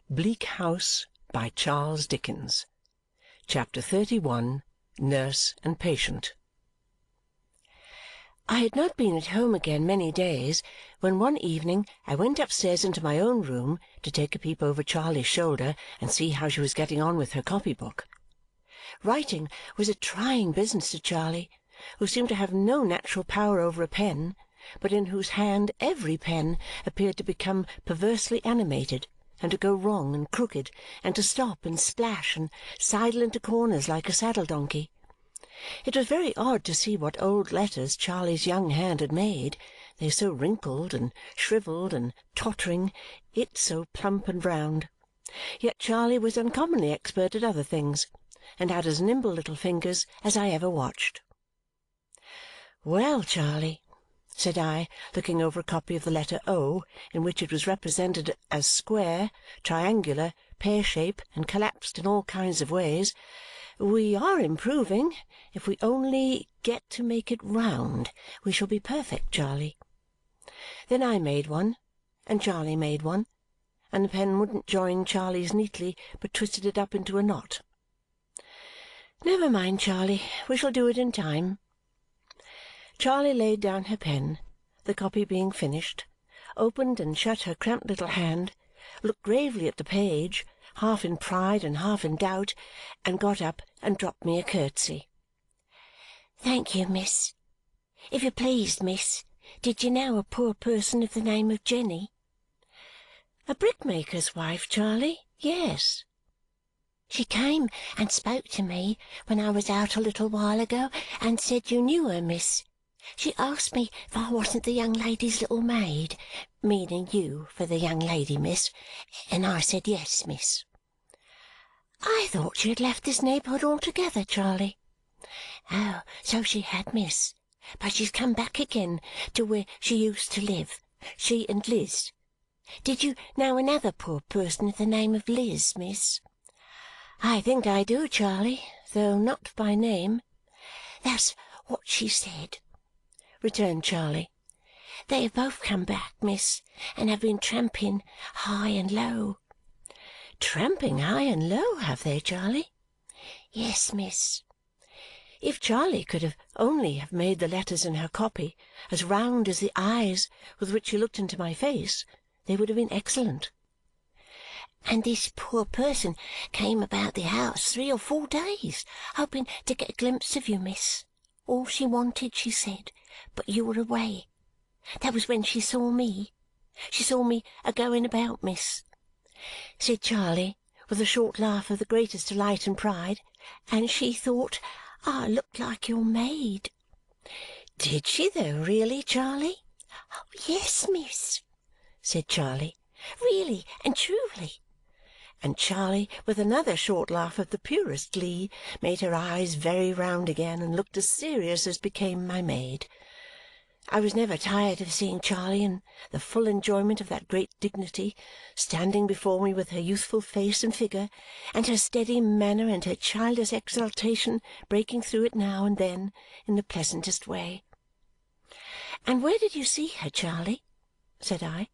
Bleak House by Charles Dickens. Chapter 31. Nurse and Patient. I had not been at home again many days when one evening I went upstairs into my own room to take a peep over Charley's shoulder and see how she was getting on with her copybook. Writing was a trying business to Charley, who seemed to have no natural power over a pen, but in whose hand every pen appeared to become perversely animated, and to go wrong and crooked, and to stop and splash and sidle into corners like a saddle-donkey. It was very odd to see what old letters Charley's young hand had made, they so wrinkled and shrivelled and tottering, it so plump and round. Yet Charley was uncommonly expert at other things, and had as nimble little fingers as I ever watched. "Well, Charley," said I, looking over a copy of the letter O, in which it was represented as square, triangular, pear-shaped, and collapsed in all kinds of ways, "we are improving. If we only get to make it round, we shall be perfect, Charley." Then I made one, and Charley made one, and the pen wouldn't join Charley's neatly, but twisted it up into a knot. "Never mind, Charley, we shall do it in time." Charley laid down her pen, the copy being finished, opened and shut her cramped little hand, looked gravely at the page, half in pride and half in doubt, and got up and dropped me a curtsy. "Thank you, miss. If you please, miss, did you know a poor person of the name of Jenny?" "A brickmaker's wife, Charley? Yes." "She came and spoke to me when I was out a little while ago and said you knew her, miss. She asked me if I wasn't the young lady's little maid, meaning you for the young lady, miss, and I said yes, miss." "I thought she had left this neighbourhood altogether, Charley." "Oh, so she had, miss, but she's come back again to where she used to live, she and Liz. Did you know another poor person of the name of Liz, miss?" "I think I do, Charley, though not by name." "That's what she said," returned Charley. "They have both come back, miss, and have been tramping high and low." "Tramping high and low, have they, Charley?" "Yes, miss." If Charley could have only have made the letters in her copy as round as the eyes with which she looked into my face, they would have been excellent. "And this poor person came about the house 3 or 4 days, hoping to get a glimpse of you, miss. All she wanted, she said, but you were away. That was when she saw me. She saw me a-going about, miss," said Charley, with a short laugh of the greatest delight and pride, "and she thought I looked like your maid." "Did she, though, really, Charley?" "Oh, yes, miss," said Charley, "really and truly." And Charley, with another short laugh of the purest glee, made her eyes very round again and looked as serious as became my maid. I was never tired of seeing Charley in the full enjoyment of that great dignity, standing before me with her youthful face and figure, and her steady manner and her childish exultation breaking through it now and then in the pleasantest way. "And where did you see her, Charley?" said I.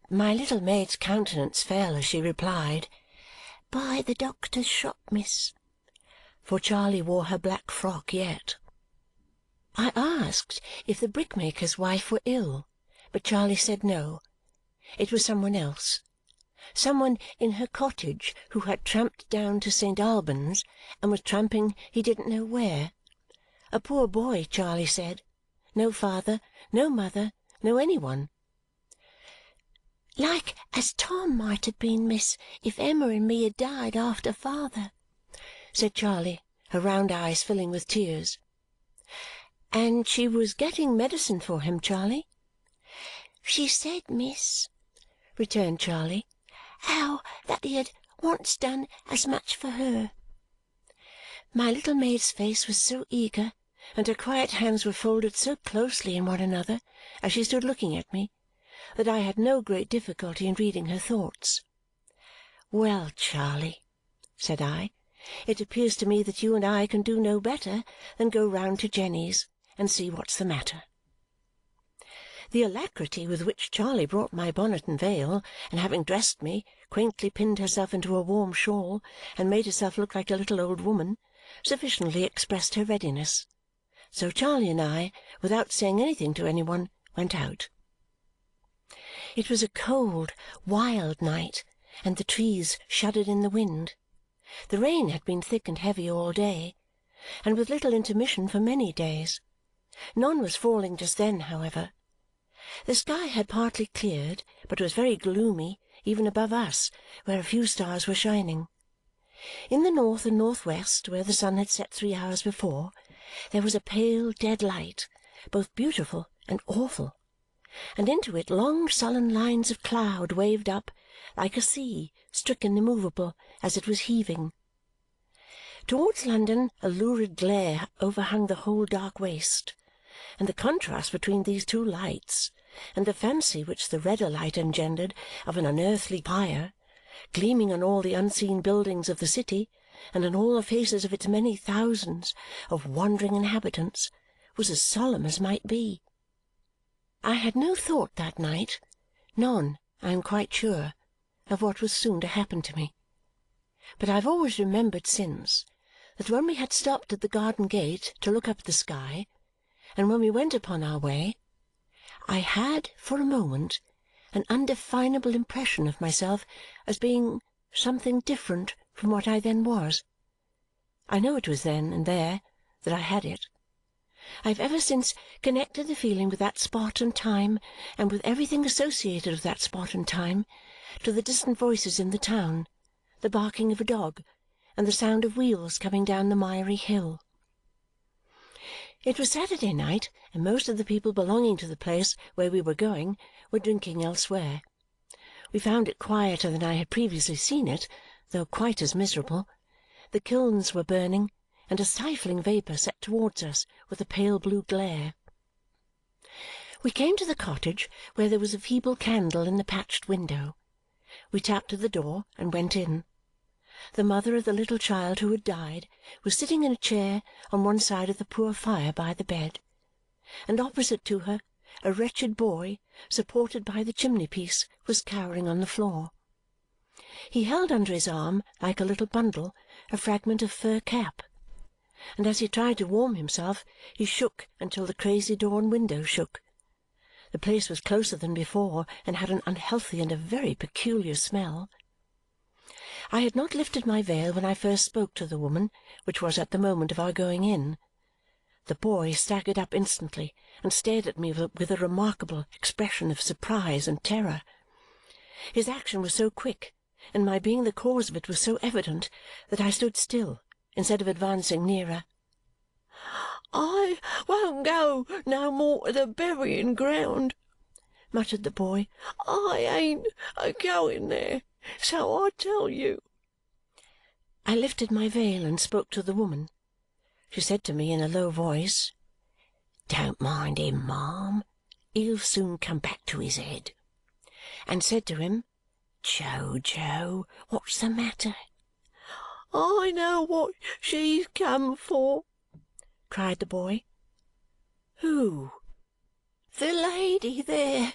My little maid's countenance fell as she replied, "By the doctor's shop, miss," for Charley wore her black frock yet. I asked if the brickmaker's wife were ill, but Charley said no. It was some one else, some one in her cottage who had tramped down to St. Albans and was tramping he didn't know where. A poor boy, Charley said. No father, no mother, no any one. "Like as Tom might have been, miss, if Emma and me had died after father," said Charley, her round eyes filling with tears. "And she was getting medicine for him, Charley?" "She said, miss," returned Charley, "how that he had once done as much for her." My little maid's face was so eager, and her quiet hands were folded so closely in one another as she stood looking at me, that I had no great difficulty in reading her thoughts. "Well, Charley," said I, "it appears to me that you and I can do no better than go round to Jenny's and see what's the matter." The alacrity with which Charley brought my bonnet and veil, and having dressed me, quaintly pinned herself into a warm shawl and made herself look like a little old woman, sufficiently expressed her readiness. So Charley and I, without saying anything to any one, went out. It was a cold, wild night, and the trees shuddered in the wind. The rain had been thick and heavy all day, and with little intermission for many days. None was falling just then, however. The sky had partly cleared, but was very gloomy even above us, where a few stars were shining. In the north and north-west, where the sun had set 3 hours before, there was a pale dead light, both beautiful and awful, and into it long sullen lines of cloud waved up, like a sea stricken immovable as it was heaving. Towards London a lurid glare overhung the whole dark waste, and the contrast between these two lights, and the fancy which the redder light engendered of an unearthly fire, gleaming on all the unseen buildings of the city and on all the faces of its many thousands of wandering inhabitants, was as solemn as might be. I had no thought that night, none, I am quite sure, of what was soon to happen to me. But I have always remembered since that when we had stopped at the garden gate to look up at the sky, and when we went upon our way, I had for a moment an undefinable impression of myself as being something different from what I then was. I know it was then and there that I had it. I have ever since connected the feeling with that spot and time, and with everything associated with that spot and time, to the distant voices in the town, the barking of a dog, and the sound of wheels coming down the miry hill. It was Saturday night, and most of the people belonging to the place where we were going were drinking elsewhere. We found it quieter than I had previously seen it, though quite as miserable. The kilns were burning, and a stifling vapour set towards us with a pale blue glare. We came to the cottage, where there was a feeble candle in the patched window. We tapped at the door and went in. The mother of the little child who had died was sitting in a chair on one side of the poor fire by the bed, and opposite to her a wretched boy, supported by the chimney-piece, was cowering on the floor. He held under his arm, like a little bundle, a fragment of fur cap, and as he tried to warm himself he shook until the crazy door and window shook. The place was closer than before and had an unhealthy and a very peculiar smell. I had not lifted my veil when I first spoke to the woman, which was at the moment of our going in. The boy staggered up instantly and stared at me with a remarkable expression of surprise and terror. His action was so quick, and my being the cause of it was so evident, that I stood still instead of advancing nearer. "I won't go no more to the burying ground," muttered the boy. "I ain't a-going there, so I tell you." I lifted my veil and spoke to the woman. She said to me in a low voice, "Don't mind him, ma'am. He'll soon come back to his head," and said to him, "Joe, what's the matter?" "I know what she's come for," cried the boy. "Who?" "The lady there.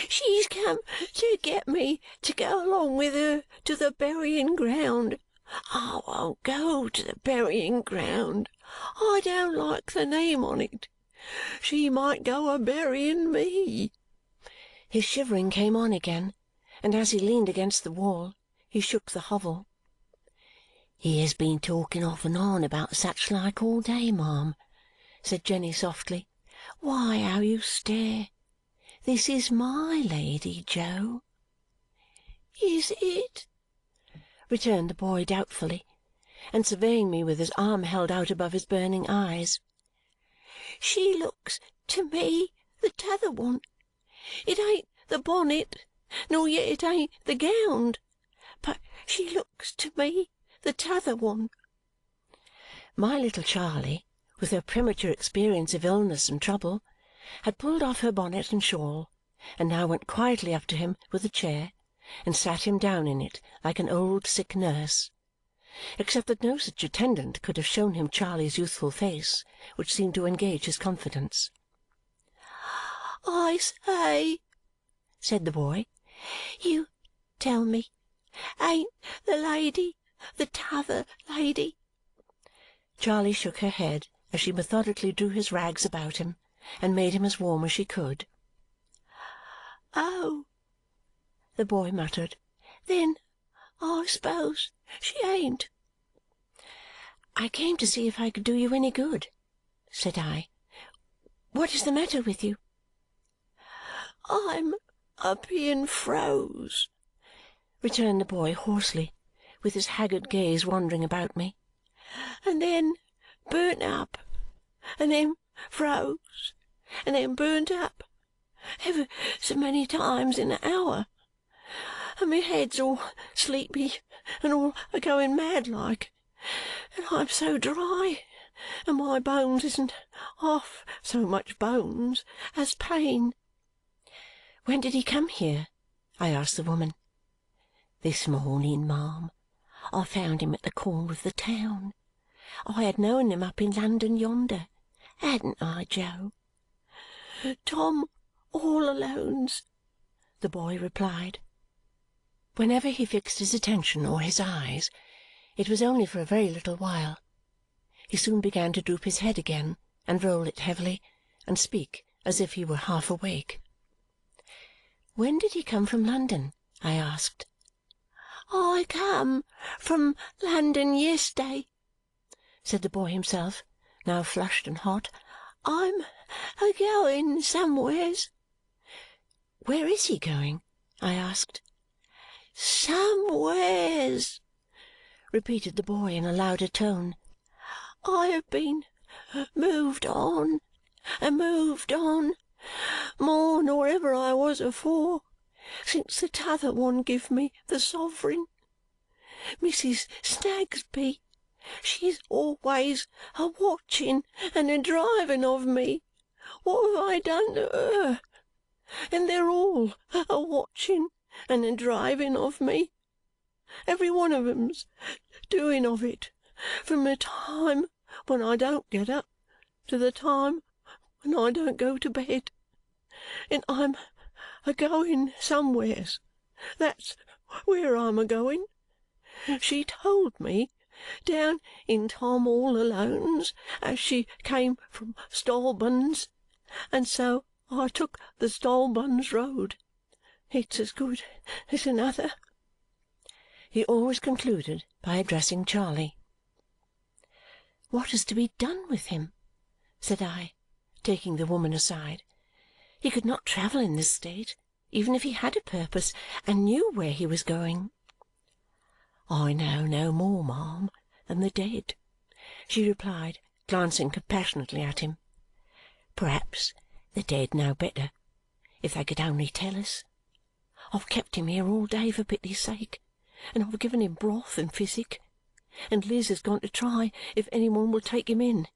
She's come to get me to go along with her to the burying ground. I won't go to the burying ground. I don't like the name on it. She might go a-burying me." His shivering came on again, and as he leaned against the wall, he shook the hovel. "He has been talking off and on about such like all day, ma'am," said Jenny softly. "Why, how you stare! This is my Lady, Joe." "Is it?" returned the boy doubtfully, and surveying me with his arm held out above his burning eyes. "She looks to me the t'other one. It ain't the bonnet, nor yet it ain't the gownd, but she looks to me the t'other one." My little Charley, with her premature experience of illness and trouble, had pulled off her bonnet and shawl, and now went quietly up to him with a chair and sat him down in it like an old sick nurse, except that no such attendant could have shown him Charley's youthful face, which seemed to engage his confidence. "I say," said the boy, "you tell me, ain't the lady the t'other lady?" Charley shook her head as she methodically drew his rags about him and made him as warm as she could. "Oh," the boy muttered, "then I suppose she ain't." "I came to see if I could do you any good," said I. "What is the matter with you?" "I'm a being froze," returned the boy hoarsely, with his haggard gaze wandering about me, "and then burnt up, and then froze, and then burnt up, ever so many times in an hour, and my head's all sleepy and all a-going mad like, and I'm so dry, and my bones isn't half so much bones as pain." "When did he come here?" I asked the woman. "This morning, ma'am. I found him at the corner of the town. I had known him up in London yonder. Hadn't I, Jo?" "Tom all Alone's," the boy replied. Whenever he fixed his attention or his eyes, it was only for a very little while. He soon began to droop his head again, and roll it heavily, and speak as if he were half awake. "When did he come from London?" I asked. "I come from London yes'day," said the boy himself, now flushed and hot. "I'm a-going somewheres." "Where is he going?" I asked. "Somewheres," repeated the boy in a louder tone. "I have been moved on and moved on, more nor ever I was afore, since the t'other one give me the sovereign. Mrs. Snagsby, she's always a-watching and a-driving of me. What have I done to her? And they're all a-watching and a-driving of me. Every one of 'em's doing of it, from the time when I don't get up to the time when I don't go to bed. And I'm a-going somewheres. That's where I'm a-going. She told me down in Tom all Alone's as she came from Stolbuns, and so I took the Stolbuns Road. It's as good as another." He always concluded by addressing Charley. "What is to be done with him?" said I, taking the woman aside. "He could not travel in this state, even if he had a purpose and knew where he was going." "I know no more, ma'am, than the dead," she replied, glancing compassionately at him. "Perhaps the dead know better, if they could only tell us. I've kept him here all day for pity's sake, and I've given him broth and physic, and Liz has gone to try if any one will take him in.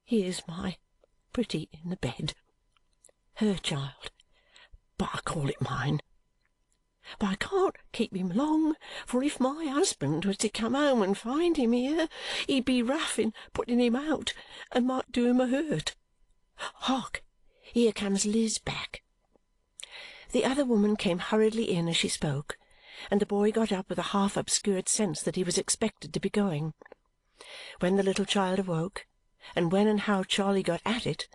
Here's my pretty in the bed. Her child, but I call it mine. But I can't keep him long, for if my husband was to come home and find him here, he'd be rough in putting him out and might do him a hurt. Hark! Here comes Liz back." The other woman came hurriedly in as she spoke, and the boy got up with a half-obscured sense that he was expected to be going. When the little child awoke, and when and how Charley got at it,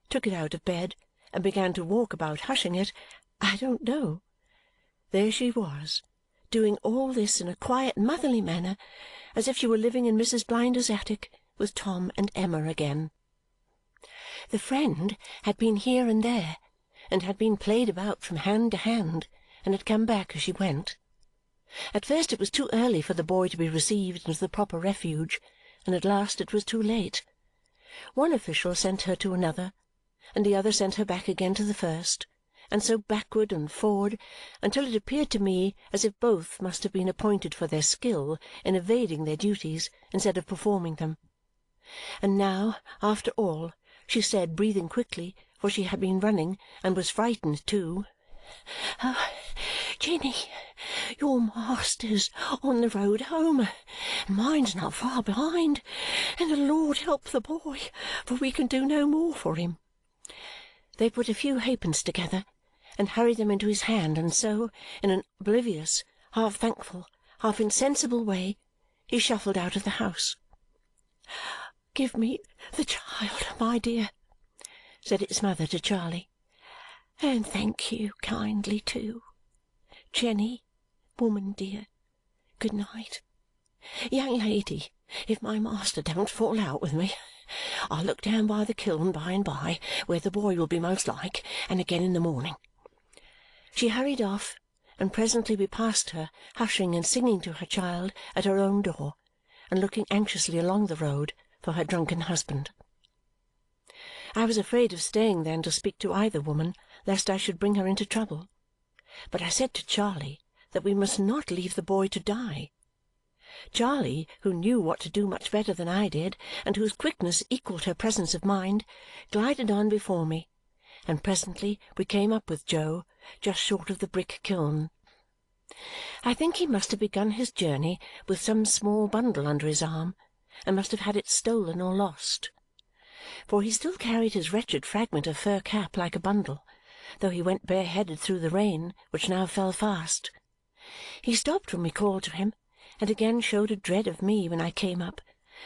took it out of bed, and began to walk about hushing it, I don't know. There she was, doing all this in a quiet motherly manner, as if she were living in Mrs. Blinder's attic with Tom and Emma again. The friend had been here and there, and had been played about from hand to hand, and had come back as she went. At first it was too early for the boy to be received into the proper refuge, and at last it was too late. One official sent her to another, and the other sent her back again to the first, and so backward and forward until it appeared to me as if both must have been appointed for their skill in evading their duties instead of performing them. And now, after all, she said, breathing quickly, for she had been running and was frightened too, "Oh, Jenny, your master's on the road home, and mine's not far behind, and the Lord help the boy, for we can do no more for him." They put a few halfpence together and hurried them into his hand, and so, in an oblivious, half thankful, half insensible way, he shuffled out of the house. "Give me the child, my dear," said its mother to Charley, "and thank you kindly too. Jenny, woman dear, good night. Young lady, if my master don't fall out with me, I'll look down by the kiln by and by, where the boy will be most like, and again in the morning." She hurried off, and presently we passed her, hushing and singing to her child at her own door, and looking anxiously along the road for her drunken husband. I was afraid of staying then to speak to either woman, lest I should bring her into trouble. But I said to Charley that we must not leave the boy to die. Charley, who knew what to do much better than I did, and whose quickness equalled her presence of mind, glided on before me, and presently we came up with Joe just short of the brick kiln. I think he must have begun his journey with some small bundle under his arm, and must have had it stolen or lost. For he still carried his wretched fragment of fur cap like a bundle, though he went bareheaded through the rain, which now fell fast. He stopped when we called to him, and again showed a dread of me when I came up,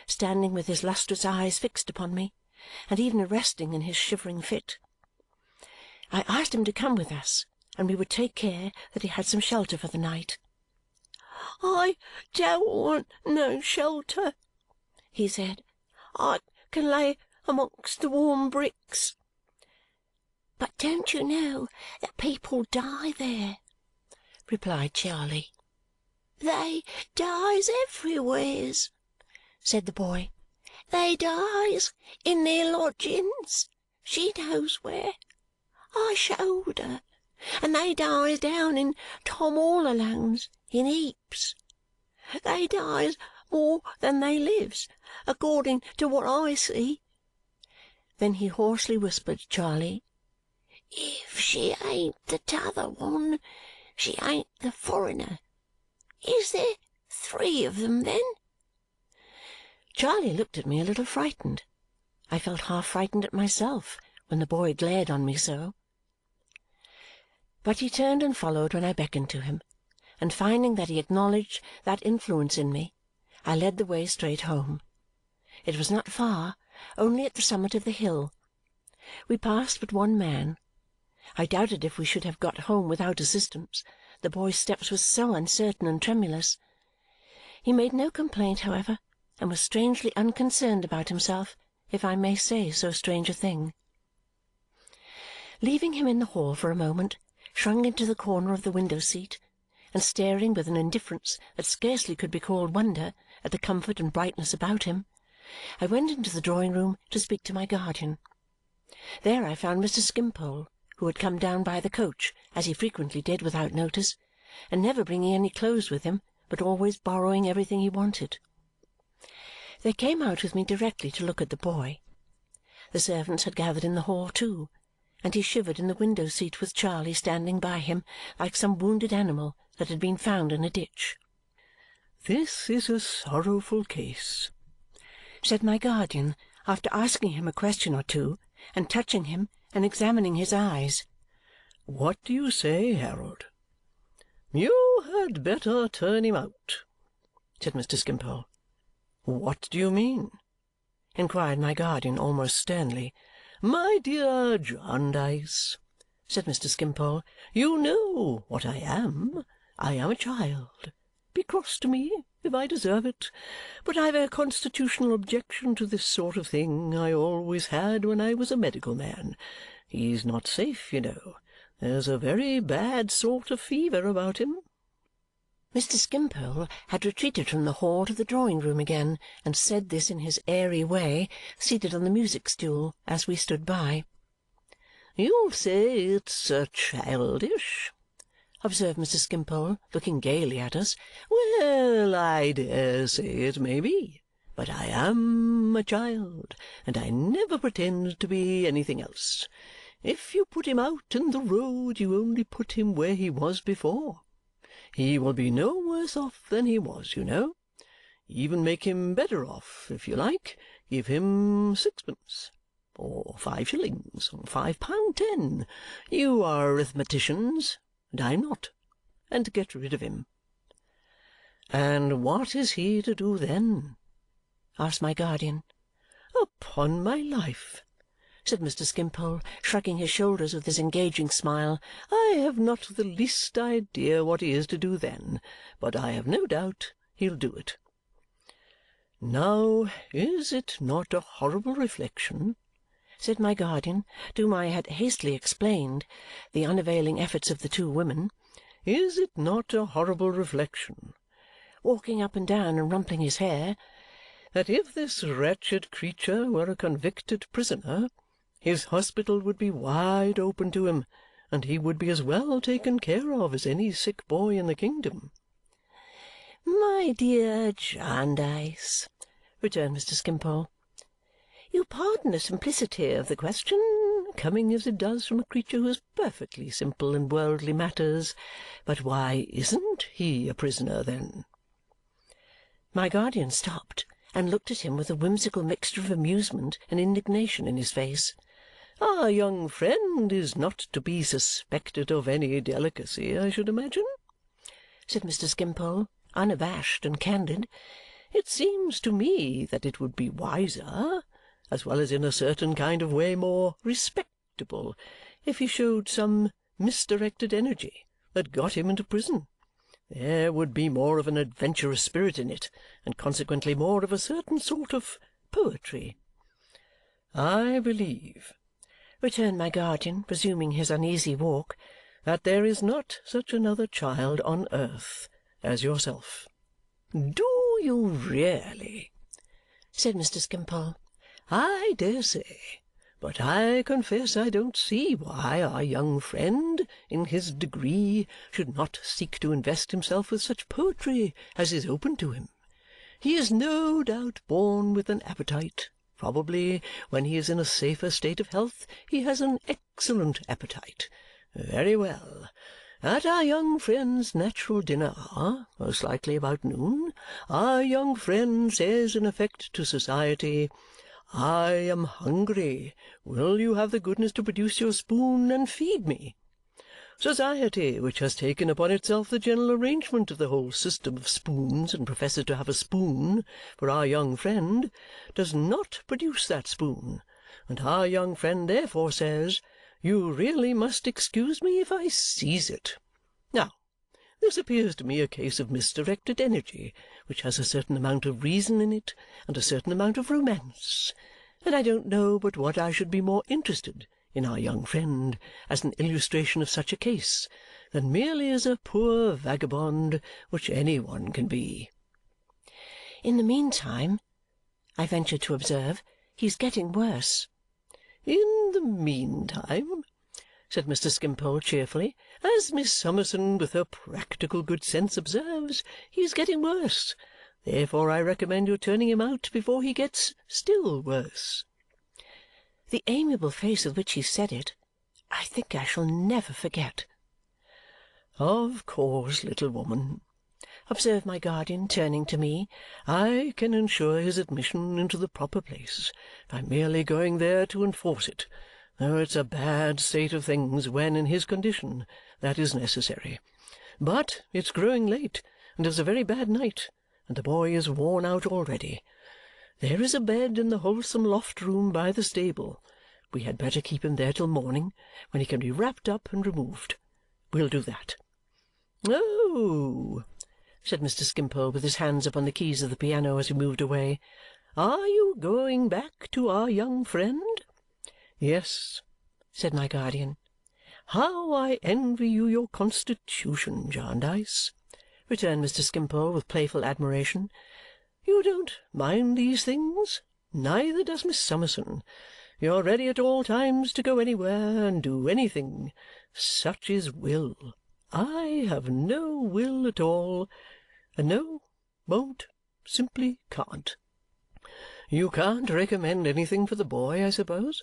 standing with his lustrous eyes fixed upon me, and even arresting in his shivering fit. I asked him to come with us, and we would take care that he had some shelter for the night. "I don't want no shelter," he said. "I can lay amongst the warm bricks." "But don't you know that people die there?" replied Charley. "They dies everywheres," said the boy. "They dies in their lodgings, she knows where. I showed her. And they dies down in Tom all Alone's in heaps. They dies more than they lives, according to what I see." Then he hoarsely whispered Charley, "If she ain't the t'other one, she ain't the foreigner. Is there 3 of them, then?" Charley looked at me a little frightened. I felt half frightened at myself when the boy glared on me so. But he turned and followed when I beckoned to him, and finding that he acknowledged that influence in me, I led the way straight home. It was not far, only at the summit of the hill. We passed but one man. I doubted if we should have got home without assistance, the boy's steps were so uncertain and tremulous. He made no complaint, however, and was strangely unconcerned about himself, if I may say so strange a thing. Leaving him in the hall for a moment, shrunk into the corner of the window-seat, and staring with an indifference that scarcely could be called wonder at the comfort and brightness about him, I went into the drawing-room to speak to my guardian. There I found Mr. Skimpole, who had come down by the coach, as he frequently did without notice, and never bringing any clothes with him, but always borrowing everything he wanted. They came out with me directly to look at the boy. The servants had gathered in the hall too, and he shivered in the window-seat with Charley standing by him like some wounded animal that had been found in a ditch. "This is a sorrowful case," said my guardian, after asking him a question or two, and touching him and examining his eyes. "What do you say, Harold?" "You had better turn him out," said Mr. Skimpole. "What do you mean?" inquired my guardian almost sternly. "My dear Jarndyce," said Mr. Skimpole, "you know what I am. I am a child. Be cross to me if I deserve it, but I've a constitutional objection to this sort of thing. I always had when I was a medical man. He's not safe, you know. There's a very bad sort of fever about him." Mr. Skimpole had retreated from the hall to the drawing-room again, and said this in his airy way, seated on the music-stool as we stood by. "You say it's childish," observed Mr. Skimpole, looking gaily at us. "Well, I dare say it may be, but I am a child, and I never pretend to be anything else. If you put him out in the road, you only put him where he was before. He will be no worse off than he was, you know. Even make him better off, if you like. Give him 6pence, or 5 shillings, or £5.10. You are arithmeticians, and I'm not, and get rid of him." "And what is he to do then?" asked my guardian. "Upon my life," said Mr. Skimpole, shrugging his shoulders with his engaging smile, "I have not the least idea what he is to do then, but I have no doubt he'll do it." "Now, is it not a horrible reflection," said my guardian, to whom I had hastily explained the unavailing efforts of the two women, "is it not a horrible reflection," walking up and down and rumpling his hair, "that if this wretched creature were a convicted prisoner, his hospital would be wide open to him, and he would be as well taken care of as any sick boy in the kingdom?" "My dear Jarndyce," returned Mr. Skimpole, "you pardon the simplicity of the question, coming as it does from a creature who is perfectly simple in worldly matters, but why isn't he a prisoner then?" My guardian stopped and looked at him with a whimsical mixture of amusement and indignation in his face. "Our young friend is not to be suspected of any delicacy, I should imagine?" said Mr. Skimpole, unabashed and candid. "It seems to me that it would be wiser, as well as in a certain kind of way more respectable, if he showed some misdirected energy that got him into prison. There would be more of an adventurous spirit in it, and consequently more of a certain sort of poetry." "I believe," returned my guardian, resuming his uneasy walk, "that there is not such another child on earth as yourself." "Do you really?" said Mr. Skimpole. "I dare say. But I confess I don't see why our young friend, in his degree, should not seek to invest himself with such poetry as is open to him. He is no doubt born with an appetite. Probably, when he is in a safer state of health, he has an excellent appetite. Very well. At our young friend's natural dinner hour, most likely about noon, our young friend says in effect to society, 'I am hungry. Will you have the goodness to produce your spoon and feed me?' Society, which has taken upon itself the general arrangement of the whole system of spoons and professes to have a spoon for our young friend, does not produce that spoon, and our young friend therefore says, 'You really must excuse me if I seize it.' Now, this appears to me a case of misdirected energy, which has a certain amount of reason in it and a certain amount of romance, and I don't know but what I should be more interested in our young friend as an illustration of such a case than merely as a poor vagabond which any one can be." "In the meantime," I ventured to observe, "he's getting worse." "In the meantime," said Mr. Skimpole cheerfully, "as Miss Summerson with her practical good sense observes, he is getting worse. Therefore I recommend your turning him out before he gets still worse." The amiable face with which he said it, I think I shall never forget. "Of course, little woman," observed my guardian, turning to me, "I can ensure his admission into the proper place by merely going there to enforce it, though it's a bad state of things when, in his condition, that is necessary. But it's growing late, and it's a very bad night, and the boy is worn out already. There is a bed in the wholesome loft-room by the stable. We had better keep him there till morning, when he can be wrapped up and removed. We'll do that." "Oh!" said Mr. Skimpole, with his hands upon the keys of the piano as we moved away. "Are you going back to our young friend?" "Yes," said my guardian. "How I envy you your constitution, Jarndyce!" returned Mr. Skimpole with playful admiration. "You don't mind these things. Neither does Miss Summerson. You're ready at all times to go anywhere and do anything. Such is will. I have no will at all, and no, won't, simply can't." "You can't recommend anything for the boy, I suppose?"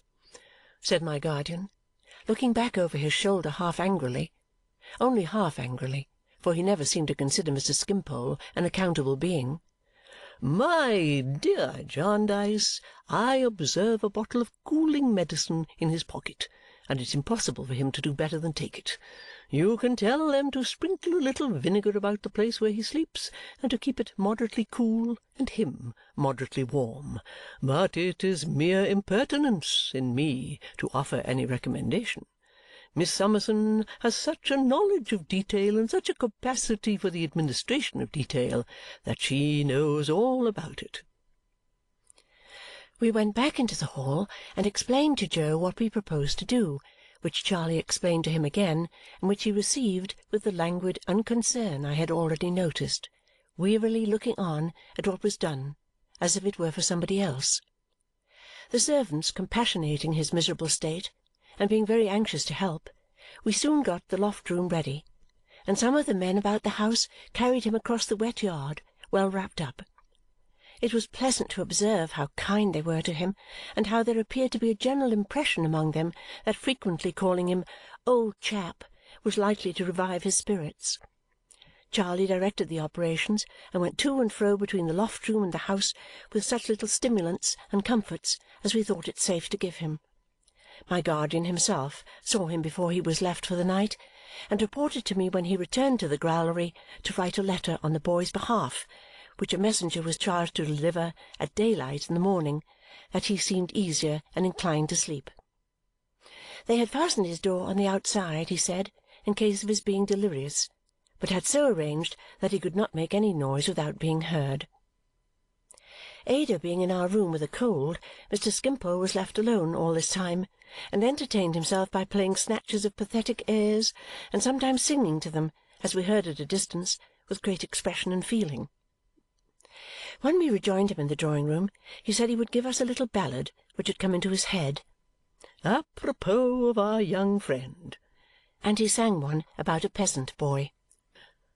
said my guardian, looking back over his shoulder half angrily, only half angrily, for he never seemed to consider Mr. Skimpole an accountable being. "My dear Jarndyce, I observe a bottle of cooling medicine in his pocket, and it's impossible for him to do better than take it. You can tell them to sprinkle a little vinegar about the place where he sleeps, and to keep it moderately cool and him moderately warm. But it is mere impertinence in me to offer any recommendation. Miss Summerson has such a knowledge of detail and such a capacity for the administration of detail that she knows all about it." We went back into the hall and explained to Jo what we proposed to do, which Charley explained to him again, and which he received with the languid unconcern I had already noticed, wearily looking on at what was done, as if it were for somebody else. The servants compassionating his miserable state, and being very anxious to help, we soon got the loft-room ready, and some of the men about the house carried him across the wet yard, well wrapped up. It was pleasant to observe how kind they were to him, and how there appeared to be a general impression among them that frequently calling him "old chap" was likely to revive his spirits. Charley directed the operations and went to and fro between the loft-room and the house with such little stimulants and comforts as we thought it safe to give him. My guardian himself saw him before he was left for the night, and reported to me when he returned to the growlery to write a letter on the boy's behalf, which a messenger was charged to deliver at daylight in the morning, that he seemed easier and inclined to sleep. They had fastened his door on the outside, he said, in case of his being delirious, but had so arranged that he could not make any noise without being heard. Ada being in our room with a cold, Mr. Skimpole was left alone all this time, and entertained himself by playing snatches of pathetic airs, and sometimes singing to them, as we heard at a distance, with great expression and feeling. When we rejoined him in the drawing-room, he said he would give us a little ballad which had come into his head, apropos of our young friend, and he sang one about a peasant boy.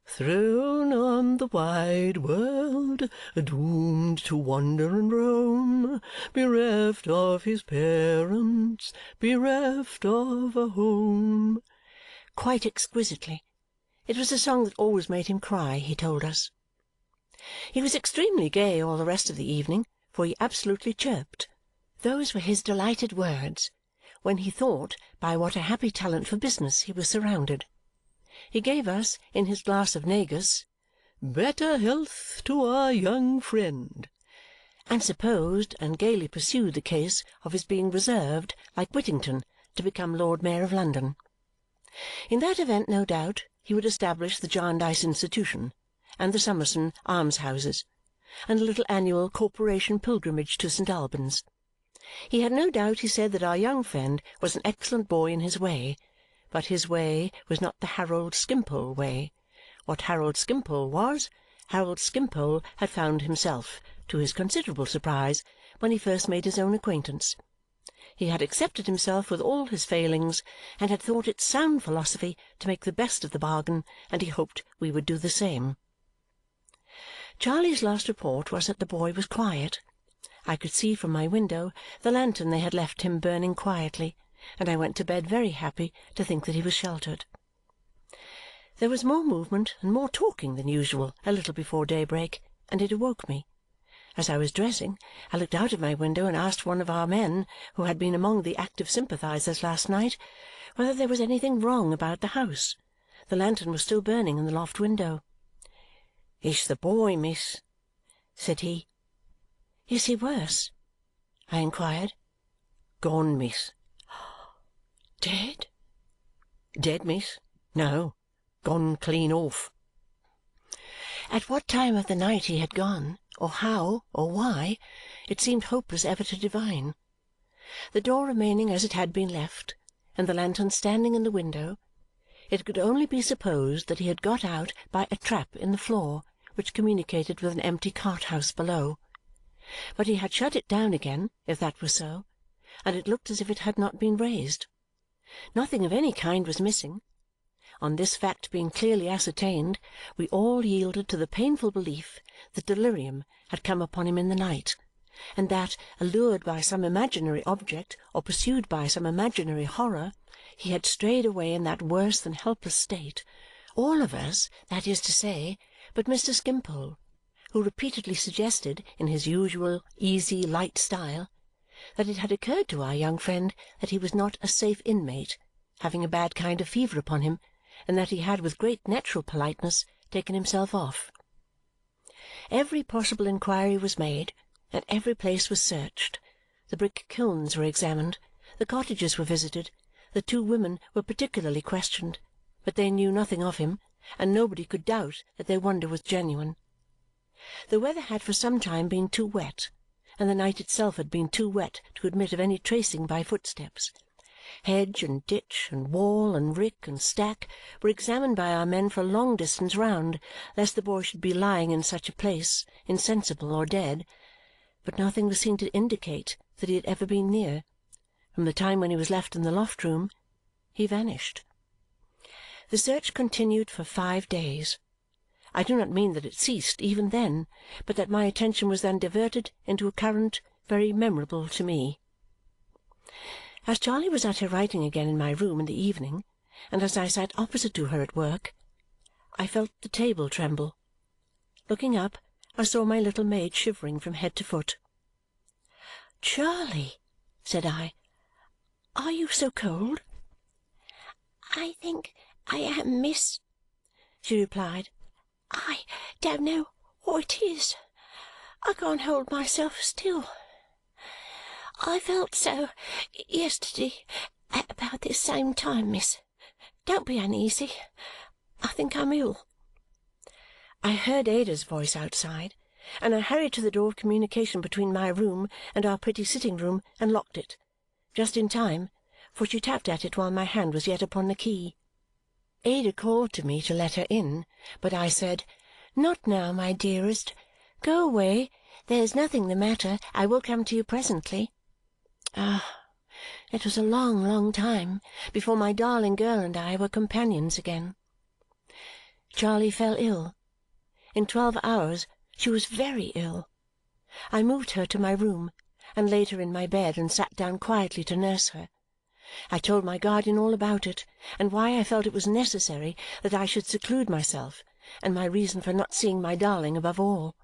"Thrown on the wide world, doomed to wander and roam, bereft of his parents, bereft of a home." Quite exquisitely. It was a song that always made him cry, he told us. He was extremely gay all the rest of the evening, for he absolutely chirped. Those were his delighted words, when he thought by what a happy talent for business he was surrounded. He gave us, in his glass of negus, "Better health to our young friend," and supposed and gaily pursued the case of his being reserved, like Whittington, to become Lord Mayor of London. In that event, no doubt, he would establish the Jarndyce Institution, and the Summerson almshouses, and a little annual corporation pilgrimage to St. Albans. He had no doubt, he said, that our young friend was an excellent boy in his way, but his way was not the Harold Skimpole way. What Harold Skimpole was, Harold Skimpole had found himself, to his considerable surprise, when he first made his own acquaintance. He had accepted himself with all his failings, and had thought it sound philosophy to make the best of the bargain, and he hoped we would do the same. Charley's last report was that the boy was quiet. I could see from my window the lantern they had left him burning quietly, and I went to bed very happy to think that he was sheltered. There was more movement and more talking than usual a little before daybreak, and it awoke me. As I was dressing, I looked out of my window and asked one of our men, who had been among the active sympathizers last night, whether there was anything wrong about the house. The lantern was still burning in the loft window. "It's the boy, miss," said he. "Is he worse?" I inquired. "Gone, miss." "Dead?" "Dead, miss? No, gone clean off." At what time of the night he had gone, or how, or why, it seemed hopeless ever to divine. The door remaining as it had been left, and the lantern standing in the window, it could only be supposed that he had got out by a trap in the floor which communicated with an empty cart-house below. But he had shut it down again, if that was so, and it looked as if it had not been raised. Nothing of any kind was missing. On this fact being clearly ascertained, we all yielded to the painful belief that delirium had come upon him in the night, and that, allured by some imaginary object or pursued by some imaginary horror, he had strayed away in that worse than helpless state, all of us, that is to say, but Mr. Skimpole, who repeatedly suggested, in his usual easy, light style, that it had occurred to our young friend that he was not a safe inmate, having a bad kind of fever upon him, and that he had with great natural politeness taken himself off. Every possible inquiry was made, and every place was searched. The brick kilns were examined, the cottages were visited, the two women were particularly questioned, but they knew nothing of him, and nobody could doubt that their wonder was genuine. The weather had for some time been too wet, and the night itself had been too wet to admit of any tracing by footsteps. Hedge and ditch and wall and rick and stack were examined by our men for a long distance round, lest the boy should be lying in such a place, insensible or dead, but nothing was seen to indicate that he had ever been near. From the time when he was left in the loft-room, he vanished. The search continued for 5 days. I do not mean that it ceased even then, but that my attention was then diverted into a current very memorable to me. As Charley was at her writing again in my room in the evening, and as I sat opposite to her at work, I felt the table tremble. Looking up, I saw my little maid shivering from head to foot. "Charley," said I, "are you so cold?" "I think I am, miss," she replied. "I don't know what it is. I can't hold myself still. I felt so yesterday at about this same time, miss. Don't be uneasy. I think I'm ill." I heard Ada's voice outside, and I hurried to the door of communication between my room and our pretty sitting-room and locked it, just in time, for she tapped at it while my hand was yet upon the key. Ada called to me to let her in, but I said, "Not now, my dearest. Go away. There is nothing the matter. I will come to you presently." It was a long, long time before my darling girl and I were companions again. Charley fell ill. In 12 hours she was very ill. I moved her to my room, and laid her in my bed, and sat down quietly to nurse her. I told my guardian all about it, and why I felt it was necessary that I should seclude myself, and my reason for not seeing my darling above all.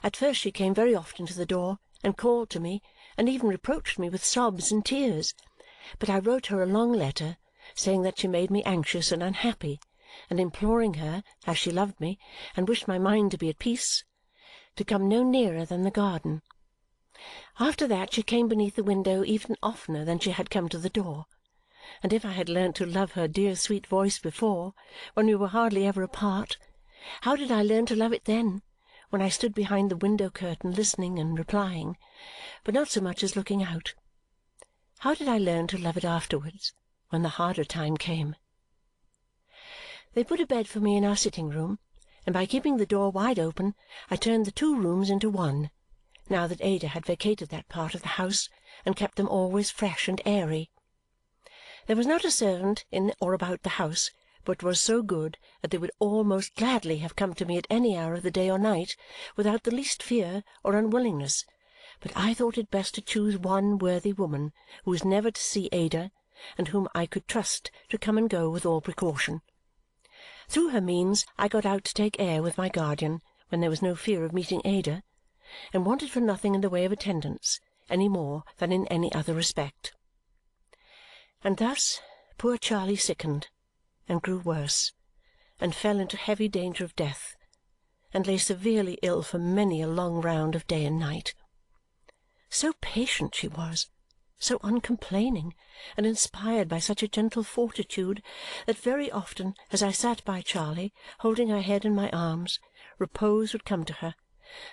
At first she came very often to the door, and called to me, and even reproached me with sobs and tears, but I wrote her a long letter, saying that she made me anxious and unhappy, and imploring her, as she loved me and wished my mind to be at peace, to come no nearer than the garden. After that she came beneath the window even oftener than she had come to the door, and if I had learnt to love her dear sweet voice before, when we were hardly ever apart, how did I learn to love it then, when I stood behind the window-curtain listening and replying, but not so much as looking out? How did I learn to love it afterwards, when the harder time came? They put a bed for me in our sitting-room, and by keeping the door wide open I turned the 2 rooms into one, now that Ada had vacated that part of the house and kept them always fresh and airy. There was not a servant in or about the house but was so good that they would all most gladly have come to me at any hour of the day or night without the least fear or unwillingness, but I thought it best to choose one worthy woman who was never to see Ada and whom I could trust to come and go with all precaution. Through her means I got out to take air with my guardian when there was no fear of meeting Ada, and wanted for nothing in the way of attendance, any more than in any other respect. And thus poor Charley sickened, and grew worse, and fell into heavy danger of death, and lay severely ill for many a long round of day and night. So patient she was, so uncomplaining, and inspired by such a gentle fortitude, that very often as I sat by Charley, holding her head in my arms, repose would come to her.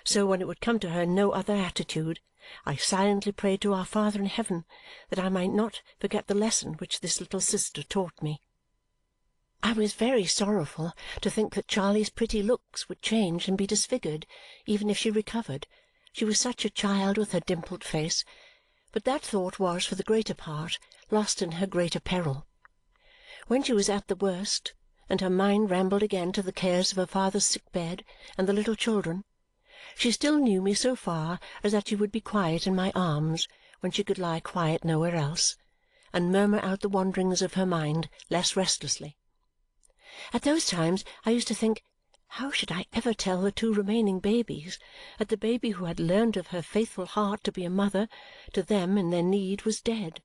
So when it would come to her in no other attitude, I silently prayed to our Father in heaven that I might not forget the lesson which this little sister taught me. I was very sorrowful to think that Charley's pretty looks would change and be disfigured, even if she recovered. She was such a child with her dimpled face, but that thought was, for the greater part, lost in her greater peril. When she was at the worst, and her mind rambled again to the cares of her father's sick bed and the little children, she still knew me so far as that she would be quiet in my arms when she could lie quiet nowhere else, and murmur out the wanderings of her mind less restlessly. At those times I used to think, How should I ever tell the two remaining babies that the baby who had learned of her faithful heart to be a mother to them in their need was dead?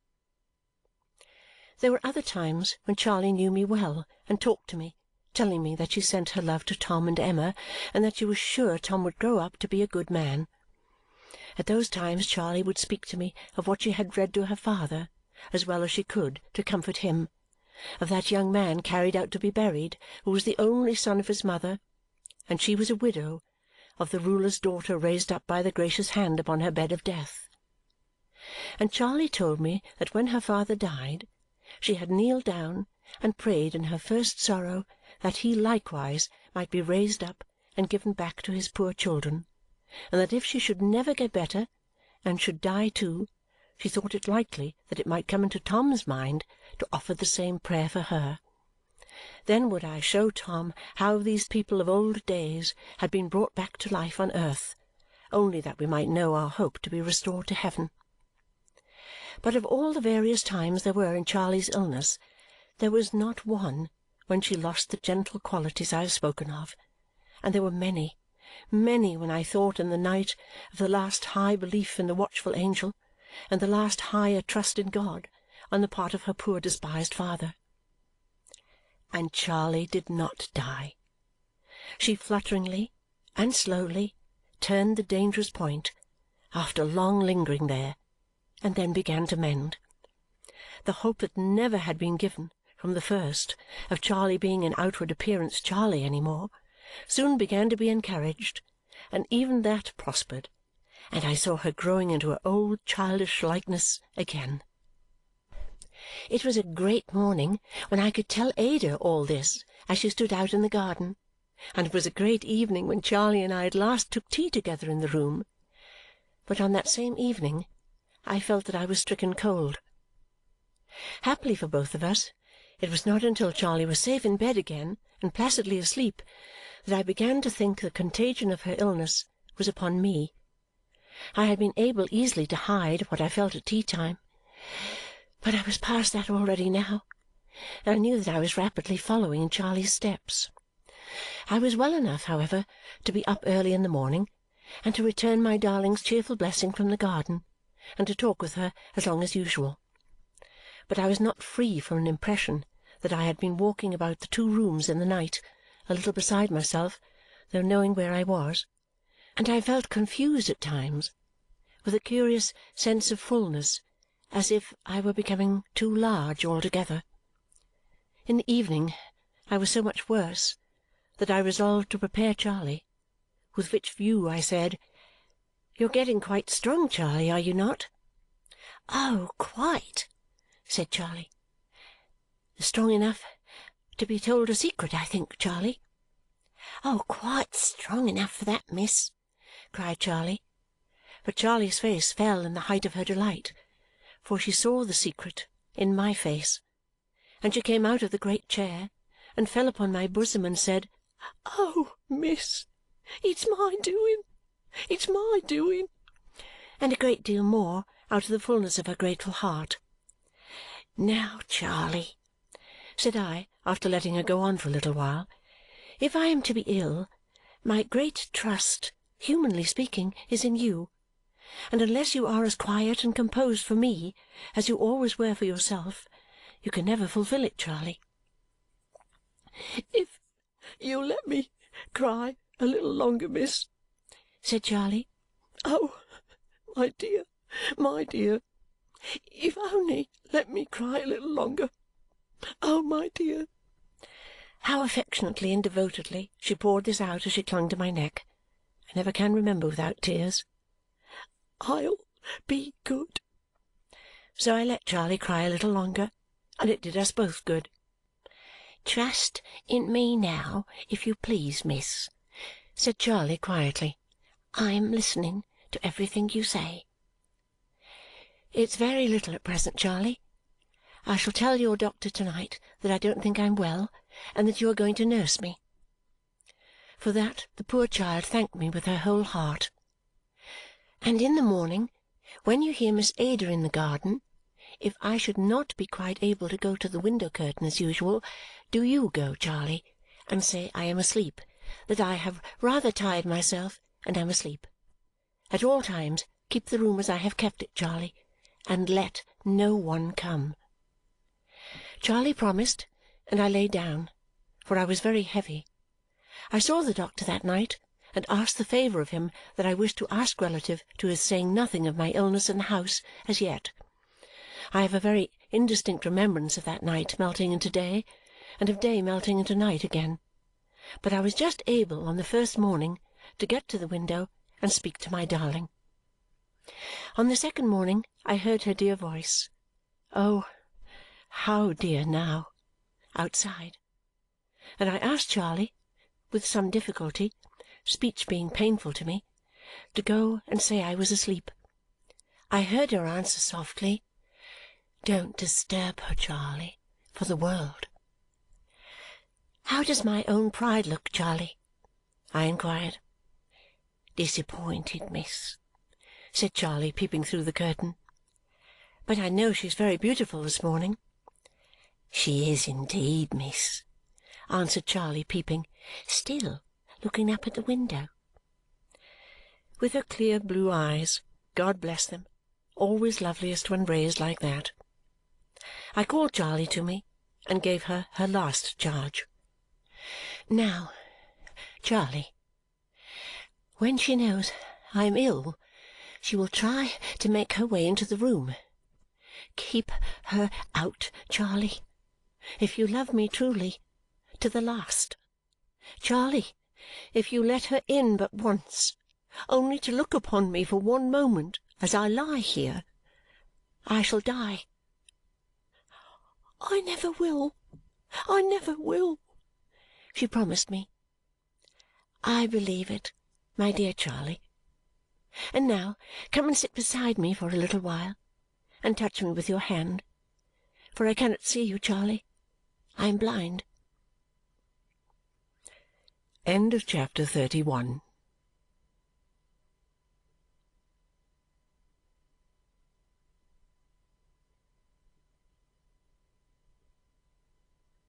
There were other times when Charley knew me well and talked to me, telling me that she sent her love to Tom and Emma and that she was sure Tom would grow up to be a good man. At those times Charley would speak to me of what she had read to her father, as well as she could to comfort him, of that young man carried out to be buried, who was the only son of his mother, and she was a widow, of the ruler's daughter raised up by the gracious hand upon her bed of death. And Charley told me that when her father died, she had kneeled down and prayed in her first sorrow that he likewise might be raised up and given back to his poor children, and that if she should never get better, and should die too, she thought it likely that it might come into Tom's mind to offer the same prayer for her. Then would I show Tom how these people of old days had been brought back to life on earth, only that we might know our hope to be restored to heaven. But of all the various times there were in Charley's illness, there was not one when she lost the gentle qualities I have spoken of, and there were many, many when I thought in the night of the last high belief in the watchful angel and the last higher trust in God on the part of her poor despised father. And Charley did not die. She flutteringly and slowly turned the dangerous point after long lingering there, and then began to mend. The hope that never had been given from the first of Charley being in outward appearance Charley any more soon began to be encouraged, and even that prospered, and I saw her growing into her old childish likeness again. It was a great morning when I could tell Ada all this as she stood out in the garden, and it was a great evening when Charley and I at last took tea together in the room. But on that same evening I felt that I was stricken cold. Happily for both of us, it was not until Charley was safe in bed again and placidly asleep that I began to think the contagion of her illness was upon me. I had been able easily to hide what I felt at tea-time, but I was past that already now, and I knew that I was rapidly following in Charley's steps. I was well enough, however, to be up early in the morning, and to return my darling's cheerful blessing from the garden, and to talk with her as long as usual. But I was not free from an impression that I had been walking about the two rooms in the night, a little beside myself, though knowing where I was, and I felt confused at times, with a curious sense of fullness, as if I were becoming too large altogether. In the evening I was so much worse that I resolved to prepare Charley, with which view I said, "You're getting quite strong, Charley, are you not?" "Oh, quite," said Charley. "Strong enough to be told a secret, I think, Charley?" "Oh, quite strong enough for that, miss," cried Charley. But Charley's face fell in the height of her delight, for she saw the secret in my face, and she came out of the great chair and fell upon my bosom and said, "Oh, miss, it's my doing, it's my doing," and a great deal more out of the fullness of her grateful heart. "Now, Charley," said I, after letting her go on for a little while, "if I am to be ill, my great trust, humanly speaking, is in you, and unless you are as quiet and composed for me as you always were for yourself, you can never fulfil it, Charley." "If you'll let me cry a little longer, miss," said Charley. "Oh, my dear, my dear, if only let me cry a little longer. Oh, my dear!" How affectionately and devotedly she poured this out as she clung to my neck, I never can remember without tears. "I'll be good." So I let Charley cry a little longer, and it did us both good. "Trust in me now, if you please, miss," said Charley quietly. "I am listening to everything you say." "It's very little at present, Charley. I shall tell your doctor to-night that I don't think I'm well and that you are going to nurse me." For that the poor child thanked me with her whole heart. "And in the morning, when you hear Miss Ada in the garden, if I should not be quite able to go to the window-curtain as usual, do you go, Charley, and say I am asleep, that I have rather tired myself and am asleep. At all times keep the room as I have kept it, Charley, and let no one come." Charley promised, and I lay down, for I was very heavy. I saw the doctor that night and asked the favour of him that I wished to ask relative to his saying nothing of my illness in the house as yet. I have a very indistinct remembrance of that night melting into day, and of day melting into night again, but I was just able on the first morning to get to the window and speak to my darling. On the second morning I heard her dear voice, oh, how dear now, outside, and I asked Charley, with some difficulty, speech being painful to me, to go and say I was asleep. I heard her answer softly, "Don't disturb her, Charley, for the world." "How does my own pride look, Charley?" I inquired. "Disappointed, miss," said Charley, peeping through the curtain. "But I know she's very beautiful this morning." "She is indeed, miss," answered Charley, peeping, still looking up at the window. With her clear blue eyes, God bless them, always loveliest when raised like that. I called Charley to me and gave her her last charge. "Now, Charley, when she knows I am ill, she will try to make her way into the room. Keep her out, Charley, if you love me truly, to the last. Charley, if you let her in but once, only to look upon me for one moment as I lie here, I shall die." "I never will, I never will," she promised me. "I believe it, my dear Charley. And now come and sit beside me for a little while, and touch me with your hand, for I cannot see you, Charley. I am blind." End of chapter 31.